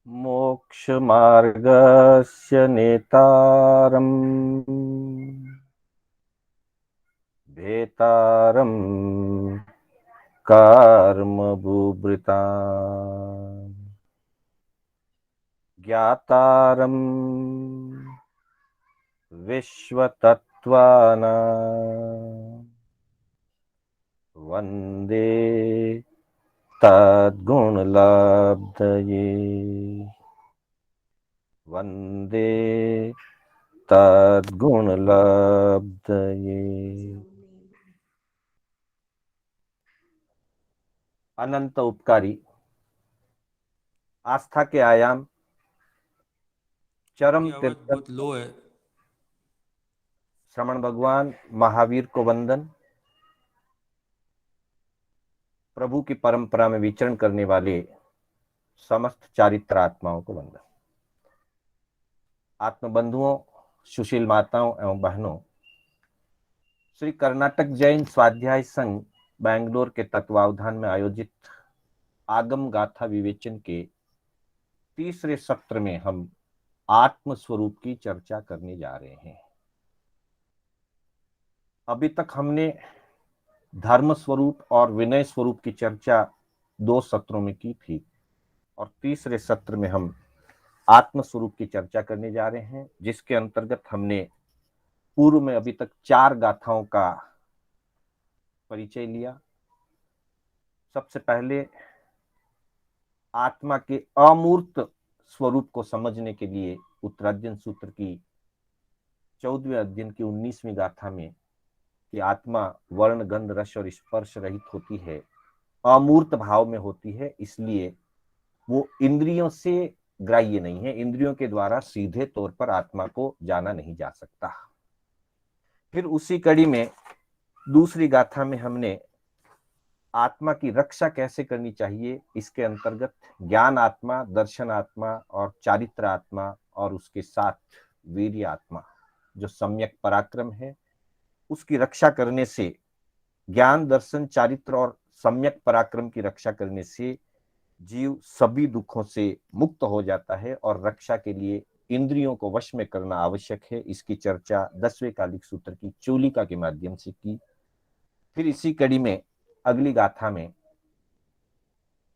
मोक्षमार्गस्य नेतारम् भेतारम् कर्मभूभृताम् ज्ञातारम् विश्वतत्त्वानाम् वन्दे तद्गुणलब्धये वन्दे तद्गुणलब्धये। अनंत उपकारी आस्था के आयाम चरम ये आवाज तीर्थक बहुत लो है। श्रवण भगवान महावीर को वंदन। प्रभु की परंपरा में विचरण करने वाले समस्त चारित्र आत्माओं को वंदन। आत्मबंधुओं, सुशील माताओं एवं बहनों, श्री कर्नाटक जैन स्वाध्याय संघ बैंगलोर के तत्वावधान में आयोजित आगम गाथा विवेचन के तीसरे सत्र में हम आत्म स्वरूप की चर्चा करने जा रहे हैं। अभी तक हमने धर्म स्वरूप और विनय स्वरूप की चर्चा 2 सत्रों में की थी और तीसरे सत्र में हम आत्म स्वरूप की चर्चा करने जा रहे हैं, जिसके अंतर्गत हमने पूर्व में अभी तक 4 गाथाओं का परिचय लिया। सबसे पहले आत्मा के अमूर्त स्वरूप को समझने के लिए उत्तरार्जुन सूत्र की 14वें अध्ययन की 19वीं गाथा में कि आत्मा वर्ण, गंध, रस और स्पर्श रहित होती है, अमूर्त भाव में होती है, इसलिए वो इंद्रियों से ग्राह्य नहीं है। इंद्रियों के द्वारा सीधे तौर पर आत्मा को जाना नहीं जा सकता। फिर उसी कड़ी में दूसरी गाथा में हमने आत्मा की रक्षा कैसे करनी चाहिए, इसके अंतर्गत ज्ञान आत्मा, दर्शन आत्मा और चारित्र आत्मा और उसके साथ वीर्य आत्मा जो सम्यक पराक्रम है, उसकी रक्षा करने से, ज्ञान, दर्शन, चारित्र और सम्यक पराक्रम की रक्षा करने से जीव सभी दुखों से मुक्त हो जाता है और रक्षा के लिए इंद्रियों को वश में करना आवश्यक है। इसकी चर्चा 10वें कालिक सूत्र की चूलिका के माध्यम से की। फिर इसी कड़ी में अगली गाथा में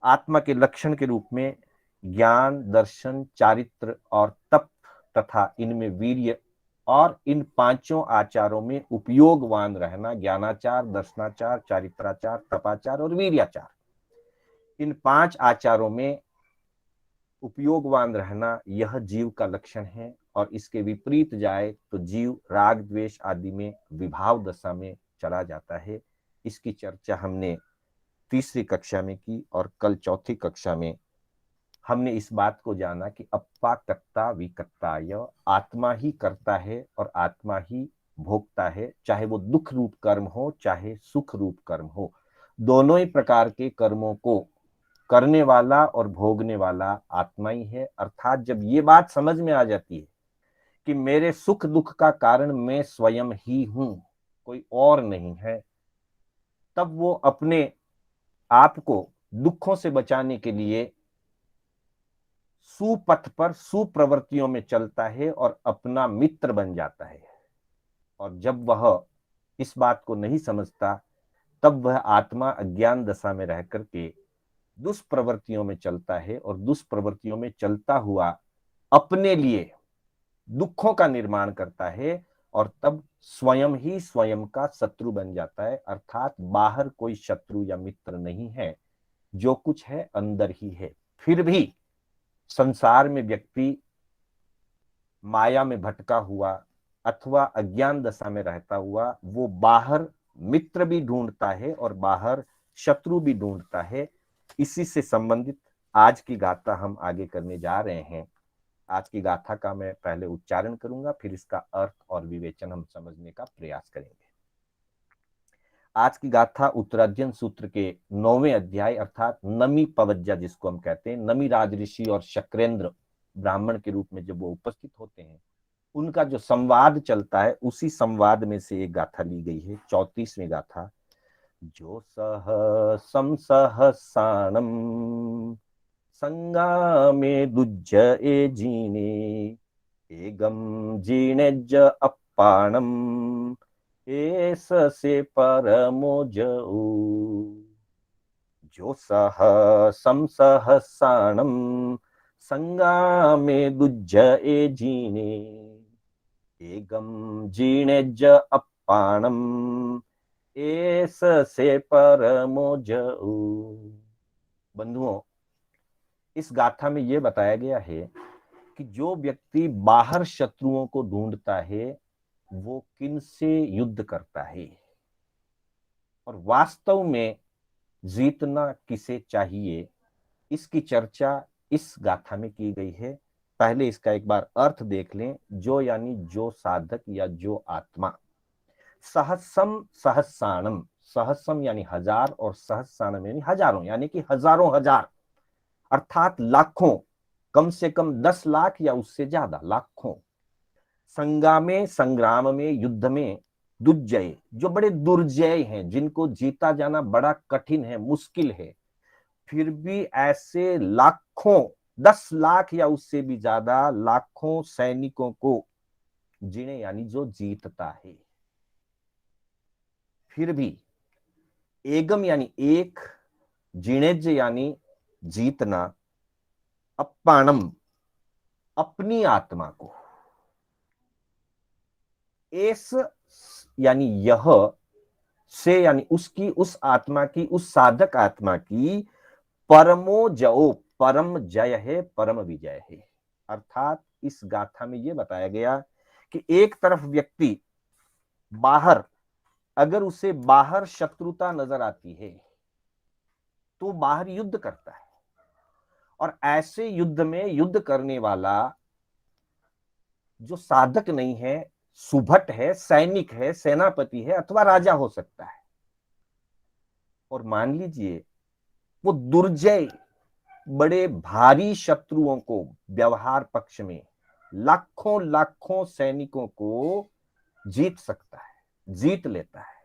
आत्मा के लक्षण के रूप में ज्ञान, दर्शन, चारित्र और तप तथा इनमें वीर्य और इन 5 आचारों में उपयोगवान रहना, ज्ञानाचार, दर्शनाचार, चारित्राचार, तपाचार और वीर्याचार, इन 5 आचारों में उपयोगवान रहना यह जीव का लक्षण है। और इसके विपरीत जाए तो जीव राग, द्वेष आदि में विभाव दशा में चला जाता है। इसकी चर्चा हमने तीसरी कक्षा में की और कल चौथी कक्षा में हमने इस बात को जाना कि अप्पा कत्ता विकत्ता, यह आत्मा ही करता है और आत्मा ही भोगता है, चाहे वो दुख रूप कर्म हो चाहे सुख रूप कर्म हो। दोनों ही प्रकार के कर्मों को करने वाला और भोगने वाला आत्मा ही है। अर्थात जब ये बात समझ में आ जाती है कि मेरे सुख दुख का कारण मैं स्वयं ही हूं, कोई और नहीं है, तब वो अपने आप को दुखों से बचाने के लिए सुपथ पर, सुप्रवृत्तियों में चलता है और अपना मित्र बन जाता है। और जब वह इस बात को नहीं समझता, तब वह आत्मा अज्ञान दशा में रह करके दुष्प्रवृत्तियों में चलता है और दुष्प्रवृत्तियों में चलता हुआ अपने लिए दुखों का निर्माण करता है और तब स्वयं ही स्वयं का शत्रु बन जाता है। अर्थात बाहर कोई शत्रु या मित्र नहीं है, जो कुछ है अंदर ही है। फिर भी संसार में व्यक्ति माया में भटका हुआ अथवा अज्ञान दशा में रहता हुआ वो बाहर मित्र भी ढूंढता है और बाहर शत्रु भी ढूंढता है। इसी से संबंधित आज की गाथा हम आगे करने जा रहे हैं। आज की गाथा का मैं पहले उच्चारण करूंगा, फिर इसका अर्थ और विवेचन हम समझने का प्रयास करेंगे। आज की गाथा उत्तरार्जुन सूत्र के 9वें अध्याय अर्थात नमी पवज्जा जिसको हम कहते हैं, नमी राज ऋषि और शक्रेंद्र ब्राह्मण के रूप में जब वो उपस्थित होते हैं, उनका जो संवाद चलता है उसी संवाद में से एक गाथा ली गई है, 34वीं गाथा। जो सह सम सहसाणम संगा में दुज्ज ए जीने एगम जीने ज अप्पाणम एस से परमो जऊ जो सह समसहसाणम संगा में दुज्ज ए जीने एगम जीने ज अप्पाणम एस से परमो जऊ। बंधुओं, इस गाथा में यह बताया गया है कि जो व्यक्ति बाहर शत्रुओं को ढूंढता है वो किन से युद्ध करता है और वास्तव में जीतना किसे चाहिए, इसकी चर्चा इस गाथा में की गई है। पहले इसका एक बार अर्थ देख लें। जो यानी जो साधक या जो आत्मा, सहस्म सहस्राणम, सहस्म यानी हजार और सहस्राणम यानी हजारों, यानी कि हजारों हजार अर्थात लाखों, कम से कम 10 लाख या उससे ज्यादा लाखों, संगा में संग्राम में युद्ध में दुर्जय, जो बड़े दुर्जय हैं, जिनको जीता जाना बड़ा कठिन है, मुश्किल है, फिर भी ऐसे लाखों, 10 लाख या उससे भी ज्यादा लाखों सैनिकों को जिन्हें यानी जो जीतता है, फिर भी एगम यानी एक, जिणेज यानी जीतना, अप्पाणम अपनी आत्मा को, एस यानी यह, से यानी उसकी, उस आत्मा की, उस साधक आत्मा की, परमो जयो, परम जय है, परम विजय है। अर्थात इस गाथा में यह बताया गया कि एक तरफ व्यक्ति बाहर, अगर उसे बाहर शत्रुता नजर आती है तो बाहर युद्ध करता है, और ऐसे युद्ध में युद्ध करने वाला जो साधक नहीं है, सुभट है, सैनिक है, सेनापति है अथवा राजा हो सकता है, और मान लीजिए वो दुर्जय बड़े भारी शत्रुओं को, व्यवहार पक्ष में लाखों लाखों सैनिकों को जीत सकता है, जीत लेता है,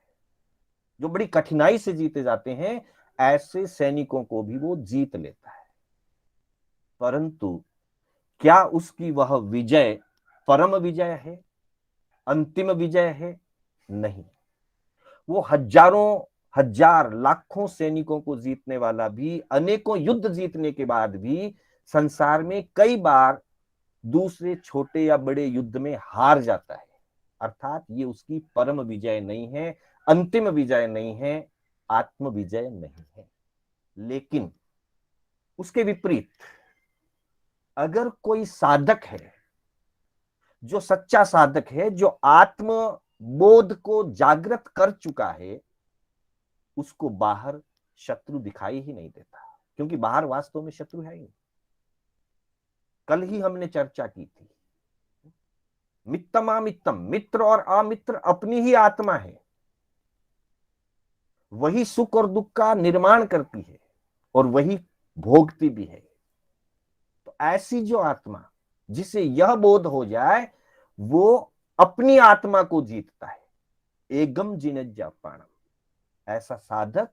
जो बड़ी कठिनाई से जीते जाते हैं, ऐसे सैनिकों को भी वो जीत लेता है। परंतु क्या उसकी वह विजय परम विजय है, अंतिम विजय है? नहीं। वो हजारों हजार लाखों सैनिकों को जीतने वाला भी, अनेकों युद्ध जीतने के बाद भी संसार में कई बार दूसरे छोटे या बड़े युद्ध में हार जाता है। अर्थात ये उसकी परम विजय नहीं है, अंतिम विजय नहीं है, आत्म विजय नहीं है। लेकिन उसके विपरीत अगर कोई साधक है, जो सच्चा साधक है, जो आत्म बोध को जागृत कर चुका है, उसको बाहर शत्रु दिखाई ही नहीं देता, क्योंकि बाहर वास्तव में शत्रु है ही नहीं। कल ही हमने चर्चा की थी, मित्तम अमित्तम, मित्र और अमित्र अपनी ही आत्मा है, वही सुख और दुख का निर्माण करती है और वही भोगती भी है। तो ऐसी जो आत्मा, जिसे यह बोध हो जाए, वो अपनी आत्मा को जीतता है। एगम जिनज्जापाणम, ऐसा साधक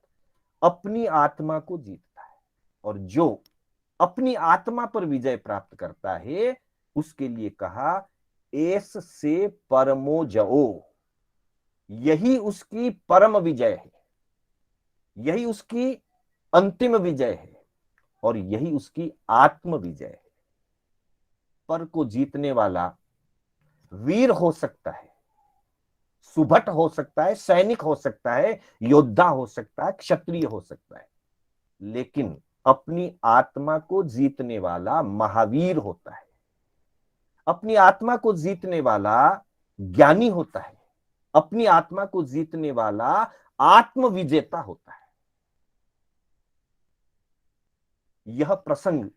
अपनी आत्मा को जीतता है, और जो अपनी आत्मा पर विजय प्राप्त करता है, उसके लिए कहा एस से परमो जओ, यही उसकी परम विजय है, यही उसकी अंतिम विजय है, और यही उसकी आत्म विजय है। पर को जीतने वाला वीर हो सकता है, सुभट हो सकता है, सैनिक हो सकता है, योद्धा हो सकता है, क्षत्रिय हो सकता है, लेकिन अपनी आत्मा को जीतने वाला महावीर होता है, अपनी आत्मा को जीतने वाला ज्ञानी होता है, अपनी आत्मा को जीतने वाला आत्म विजेता होता है। यह प्रसंग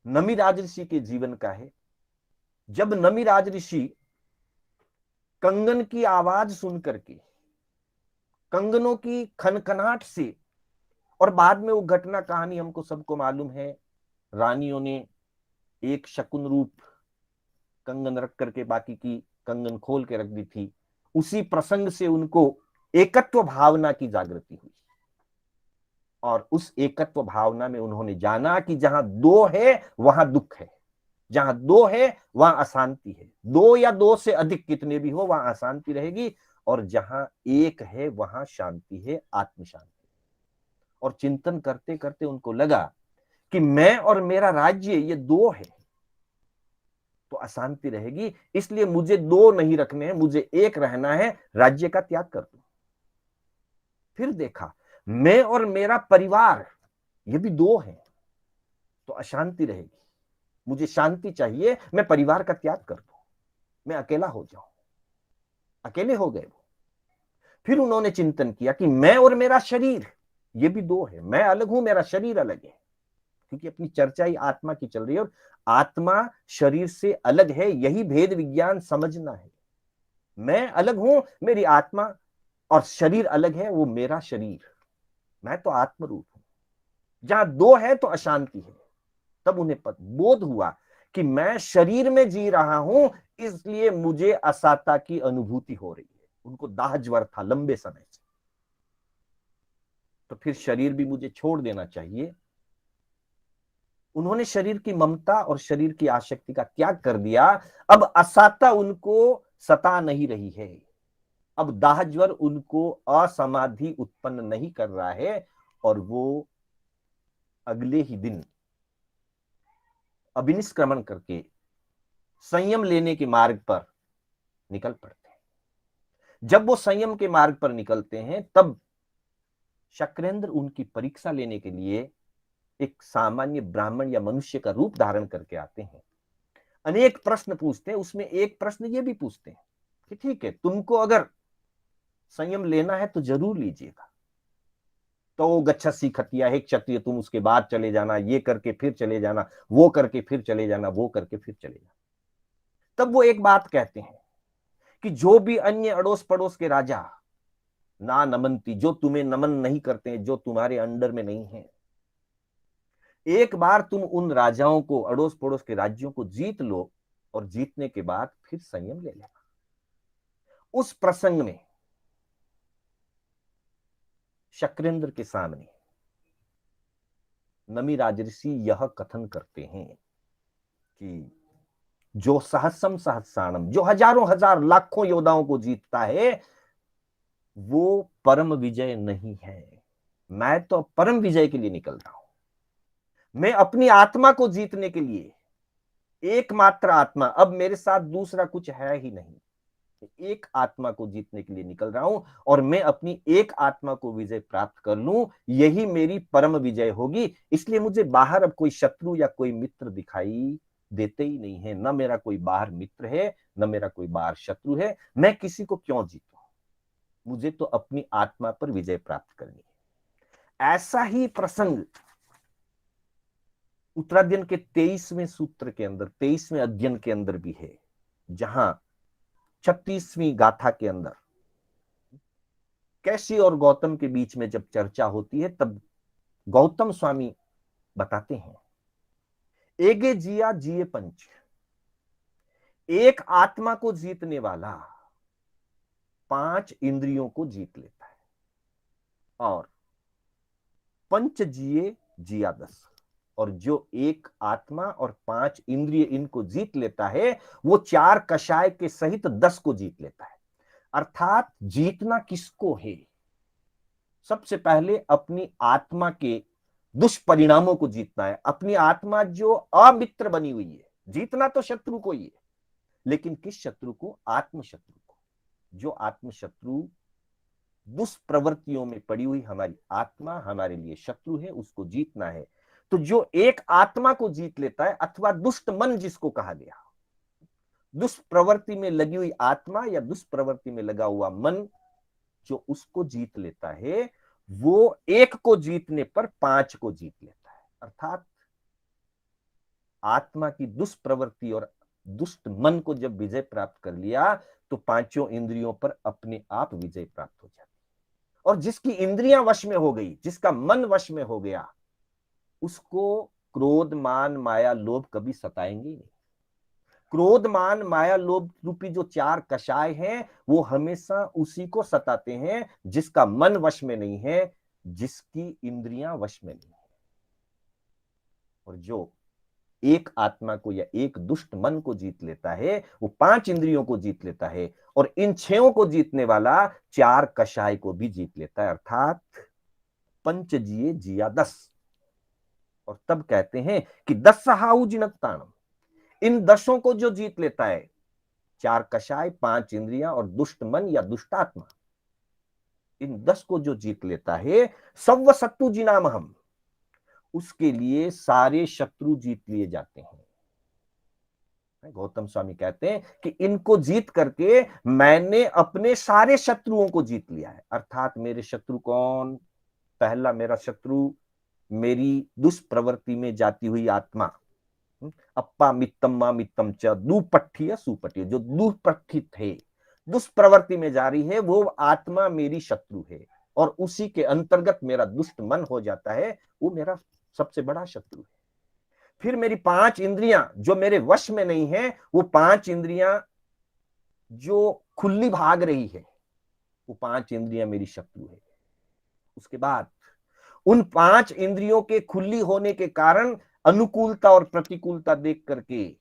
नमिराज ऋषि के जीवन का है। जब नमिराज ऋषि कंगन की आवाज सुन करके, कंगनों की खनखनाहट से, और बाद में वो घटना कहानी हमको सबको मालूम है, रानियों ने एक शकुन रूप कंगन रख करके बाकी की कंगन खोल के रख दी थी, उसी प्रसंग से उनको एकत्व भावना की जागृति हुई। और उस एकत्व भावना में उन्होंने जाना कि जहां दो है वहां दुख है, जहां दो है वहां अशांति है, दो या दो से अधिक कितने भी हो वहां अशांति रहेगी, और जहां एक है वहां शांति है, आत्म शांति। और चिंतन करते करते उनको लगा कि मैं और मेरा राज्य ये दो है तो अशांति रहेगी, इसलिए मुझे दो नहीं रखने हैं, मुझे एक रहना है, राज्य का त्याग कर दो। फिर देखा मैं और मेरा परिवार ये भी दो है तो अशांति रहेगी, मुझे शांति चाहिए, मैं परिवार का त्याग कर दूं, मैं अकेला हो जाऊं। अकेले हो गए वो। फिर उन्होंने चिंतन किया कि मैं और मेरा शरीर ये भी दो है, मैं अलग हूं, मेरा शरीर अलग है, क्योंकि अपनी चर्चा ही आत्मा की चल रही है और आत्मा शरीर से अलग है, यही भेद विज्ञान समझना है। मैं अलग हूं, मेरी आत्मा, और शरीर अलग है, वो मेरा शरीर, मैं तो आत्मरूप हूं। जहां दो है तो अशांति है। तब उन्हें बोध हुआ कि मैं शरीर में जी रहा हूं, इसलिए मुझे असाता की अनुभूति हो रही है। उनको दाह ज्वर था लंबे समय से, तो फिर शरीर भी मुझे छोड़ देना चाहिए। उन्होंने शरीर की ममता और शरीर की आसक्ति का त्याग कर दिया। अब असाता उनको सता नहीं रही है, अब दाह ज्वर उनको असमाधि उत्पन्न नहीं कर रहा है, और वो अगले ही दिन अभिनिष्क्रमण करके संयम लेने के मार्ग पर निकल पड़ते हैं। जब वो संयम के मार्ग पर निकलते हैं तब शक्रेंद्र उनकी परीक्षा लेने के लिए एक सामान्य ब्राह्मण या मनुष्य का रूप धारण करके आते हैं। अनेक प्रश्न पूछते हैं, उसमें एक प्रश्न ये भी पूछते हैं कि ठीक है, तुमको अगर संयम लेना है तो जरूर लीजिएगा, तो गच्छसी खतिया है क्षत्रिय, तुम उसके बाद चले जाना, ये करके फिर चले जाना, वो करके फिर चले जाना, वो करके फिर चले जाना। तब वो एक बात कहते हैं कि जो भी अन्य अड़ोस पड़ोस के राजा ना नमनती, जो तुम्हें नमन नहीं करते हैं, जो तुम्हारे अंडर में नहीं है, एक बार तुम उन राजाओं को, अड़ोस पड़ोस के राज्यों को जीत लो, और जीतने के बाद फिर संयम ले लेना। उस प्रसंग में शक्रेंद्र के सामने नमी राजऋषि यह कथन करते हैं कि जो सहस्रम सहस्राणम, जो हजारों हजार लाखों योद्धाओं को जीतता है, वो परम विजय नहीं है। मैं तो परम विजय के लिए निकल रहा हूं। मैं अपनी आत्मा को जीतने के लिए, एकमात्र आत्मा, अब मेरे साथ दूसरा कुछ है ही नहीं, एक आत्मा को जीतने के लिए निकल रहा हूं, और मैं अपनी एक आत्मा को विजय प्राप्त कर लूं, यही मेरी परम विजय होगी। इसलिए मुझे बाहर अब कोई शत्रु या कोई मित्र दिखाई देते ही नहीं है, न मेरा कोई बाहर मित्र है, न मेरा कोई बाहर शत्रु है। मैं किसी को क्यों जीतूं, मुझे तो अपनी आत्मा पर विजय प्राप्त करनी है। ऐसा ही प्रसंग उत्तराध्ययन के 23वें सूत्र के अंदर, 23वें अध्ययन के अंदर भी है, जहां 36वीं गाथा के अंदर कैसी और गौतम के बीच में जब चर्चा होती है, तब गौतम स्वामी बताते हैं, एगे जिया जिए पंच, एक आत्मा को जीतने वाला 5 इंद्रियों को जीत लेता है, और पंच जिए जिया 10, और जो एक आत्मा और 5 इंद्रिय इनको जीत लेता है, वो 4 कषाय के सहित 10 को जीत लेता है। अर्थात जीतना किसको है? सबसे पहले अपनी आत्मा के दुष्परिणामों को जीतना है। अपनी आत्मा जो अमित्र बनी हुई है, जीतना तो शत्रु को ही है, लेकिन किस शत्रु को? आत्म शत्रु को। जो आत्म शत्रु दुष्प्रवृत्तियों में पड़ी हुई हमारी आत्मा हमारे लिए शत्रु है, उसको जीतना है। तो जो एक आत्मा को जीत लेता है, अथवा दुष्ट मन जिसको कहा गया, दुष्प्रवृत्ति में लगी हुई आत्मा या दुष्प्रवृत्ति में लगा हुआ मन, जो उसको जीत लेता है, वो एक को जीतने पर 5 को जीत लेता है। अर्थात आत्मा की दुष्प्रवृत्ति और दुष्ट मन को जब विजय प्राप्त कर लिया, तो 5 इंद्रियों पर अपने आप विजय प्राप्त हो जाती है। और जिसकी इंद्रियां वश में हो गई, जिसका मन वश में हो गया, उसको क्रोध मान माया लोभ कभी सताएंगे नहीं। क्रोध मान माया लोभ रूपी जो 4 कषाय हैं, वो हमेशा उसी को सताते हैं जिसका मन वश में नहीं है, जिसकी इंद्रियां वश में नहीं है। और जो एक आत्मा को या एक दुष्ट मन को जीत लेता है, वो 5 इंद्रियों को जीत लेता है, और इन 6 को जीतने वाला 4 कषाय को भी जीत लेता है, अर्थात पंच जिए जिया 10। और तब कहते हैं कि 10 सहाउ जिनताणम, इन 10 को जो जीत लेता है, 4 कषाय, 5 इंद्रियां और दुष्ट मन या दुष्टात्मा, इन 10 को जो जीत लेता है, सव्व सत्तु जिनाम हम, उसके लिए सारे शत्रु जीत लिए जाते हैं। गौतम स्वामी कहते हैं कि इनको जीत करके मैंने अपने सारे शत्रुओं को जीत लिया है। अर्थात मेरे शत्रु कौन? पहला मेरा शत्रु मेरी दुष्प्रवृत्ति में जाती हुई आत्मा, अप्पा मित्तम मा मित्तम च दुपट्ठी सुपट्ठी, जो दुपट्ठित है, दुष्प्रवृत्ति में जा रही है, वो आत्मा मेरी शत्रु है, और उसी के अंतर्गत मेरा दुष्ट मन हो जाता है, वो मेरा सबसे बड़ा शत्रु है। फिर मेरी 5 इंद्रियां जो मेरे वश में नहीं है, वो 5 इंद्रियां जो खुली भाग रही है, वो 5 इंद्रियां मेरी शत्रु है। उसके बाद उन 5 इंद्रियों के खुली होने के कारण अनुकूलता और प्रतिकूलता देख करके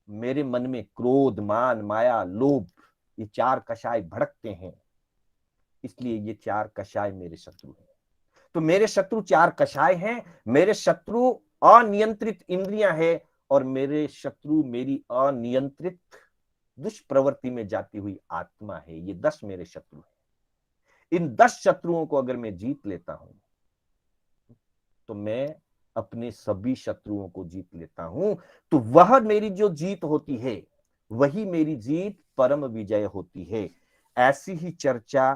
मेरे मन में क्रोध, मान, माया, लोभ, ये 4 कषाय भड़कते हैं। इसलिए ये 4 कषाय मेरे शत्रु हैं। तो मेरे शत्रु 4 कषाय हैं, मेरे शत्रु अनियंत्रित इंद्रियां हैं, और मेरे शत्रु मेरी अनियंत्रित दुष्प्रवृत्ति में जाती हुई आत्मा है। ये 10 मेरे शत्रु हैं। इन 10 शत्रुओं को अगर मैं जीत लेता हूं, तो मैं अपने सभी शत्रुओं को जीत लेता हूं। तो वह मेरी जो जीत होती है, वही मेरी जीत परम विजय होती है। ऐसी ही चर्चा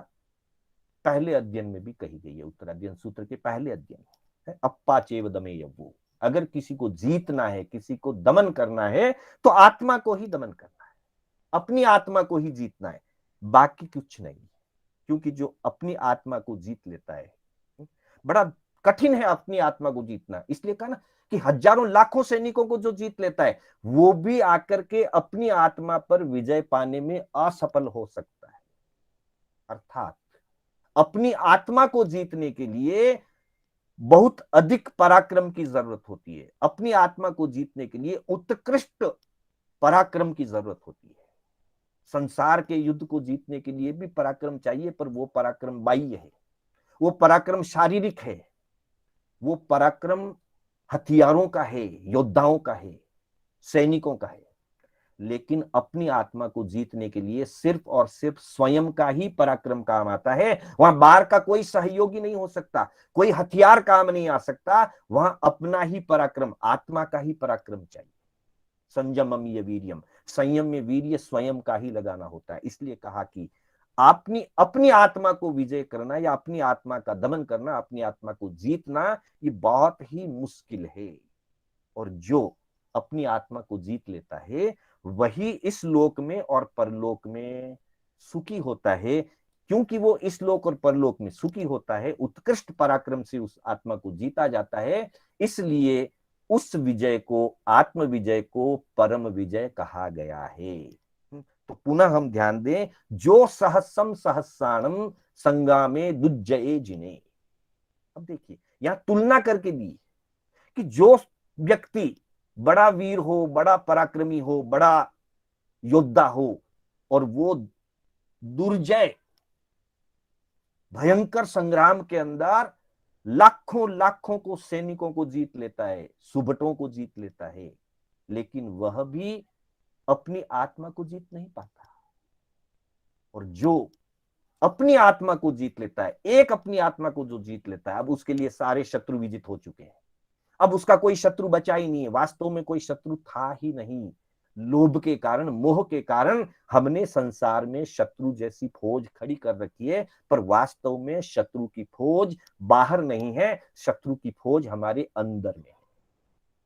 पहले अध्ययन में भी कही गई है, उत्तराध्ययन सूत्र के पहले अध्ययन है, अप्पा चेव दमे यव्वो। अगर किसी को जीतना है, किसी को दमन करना है, तो आत्मा को ही दमन करना है, अपनी आत्मा को ही जीतना है, बाकी कुछ नहीं। क्योंकि जो अपनी आत्मा को जीत लेता है, बड़ा कठिन है अपनी आत्मा को जीतना। इसलिए कहा ना कि हजारों लाखों सैनिकों को जो जीत लेता है, वो भी आकर के अपनी आत्मा पर विजय पाने में असफल हो सकता है। अर्थात अपनी आत्मा को जीतने के लिए बहुत अधिक पराक्रम की जरूरत होती है। अपनी आत्मा को जीतने के लिए उत्कृष्ट पराक्रम की जरूरत होती है। संसार के युद्ध को जीतने के लिए भी पराक्रम चाहिए, पर वो पराक्रम बाह्य है, वो पराक्रम शारीरिक है, वो पराक्रम हथियारों का है, योद्धाओं का है, सैनिकों का है। लेकिन अपनी आत्मा को जीतने के लिए सिर्फ और सिर्फ स्वयं का ही पराक्रम काम आता है। वहां बाहर का कोई सहयोगी नहीं हो सकता, कोई हथियार काम नहीं आ सकता। वहां अपना ही पराक्रम, आत्मा का ही पराक्रम चाहिए। संयमम ये वीर्यम, संयम में वीर्य स्वयं का ही लगाना होता है। इसलिए कहा कि अपनी अपनी आत्मा को विजय करना या अपनी आत्मा का दमन करना, अपनी आत्मा को जीतना, ये बहुत ही मुश्किल है। और जो अपनी आत्मा को जीत लेता है, वही इस लोक में और परलोक में सुखी होता है। क्योंकि वो इस लोक और परलोक में सुखी होता है, उत्कृष्ट पराक्रम से उस आत्मा को जीता जाता है, इसलिए उस विजय को, आत्म विजय को परम विजय कहा गया है। तो पुनः हम ध्यान दें, जो सहस्रम सहस्राणम संगामे दुज्जये जिने। अब देखिए यहां तुलना करके दी कि जो व्यक्ति बड़ा वीर हो, बड़ा पराक्रमी हो, बड़ा योद्धा हो, और वो दुर्जय भयंकर संग्राम के अंदर लाखों लाखों को सैनिकों को जीत लेता है, सुबटों को जीत लेता है, लेकिन वह भी अपनी आत्मा को जीत नहीं पाता। और जो अपनी आत्मा को जीत लेता है, एक अपनी आत्मा को जो जीत लेता है, अब उसके लिए सारे शत्रु विजित हो चुके हैं। अब उसका कोई शत्रु बचा ही नहीं है, वास्तव में कोई शत्रु था ही नहीं। लोभ के कारण, मोह के कारण हमने संसार में शत्रु जैसी फौज खड़ी कर रखी है, पर वास्तव में शत्रु की फौज बाहर नहीं है, शत्रु की फौज हमारे अंदर में है।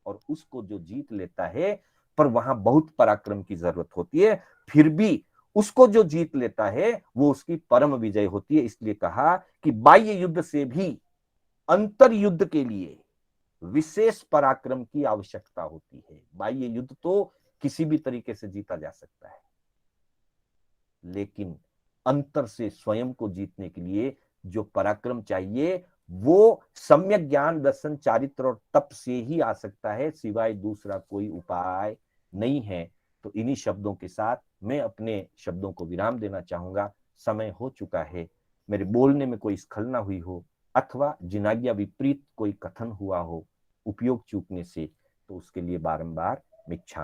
और उसको जो जीत लेता है, पर वहां बहुत पराक्रम की जरूरत होती है, फिर भी उसको जो जीत लेता है, वो उसकी परम विजय होती है। इसलिए कहा कि बाह्य युद्ध से भी अंतर युद्ध के लिए विशेष पराक्रम की आवश्यकता होती है। बाह्य युद्ध तो किसी भी तरीके से जीता जा सकता है, लेकिन अंतर से स्वयं को जीतने के लिए जो पराक्रम चाहिए, वो सम्यक ज्ञान दर्शन चारित्र और तप से ही आ सकता है, सिवाय दूसरा कोई उपाय नहीं है। तो इन्हीं शब्दों के साथ मैं अपने शब्दों को विराम देना चाहूंगा। समय हो चुका है। मेरे बोलने में कोई स्खलना हुई हो अथवा जिनाज्ञा विपरीत कोई कथन हुआ हो उपयोग चूकने से, तो उसके लिए बारंबार मिच्छा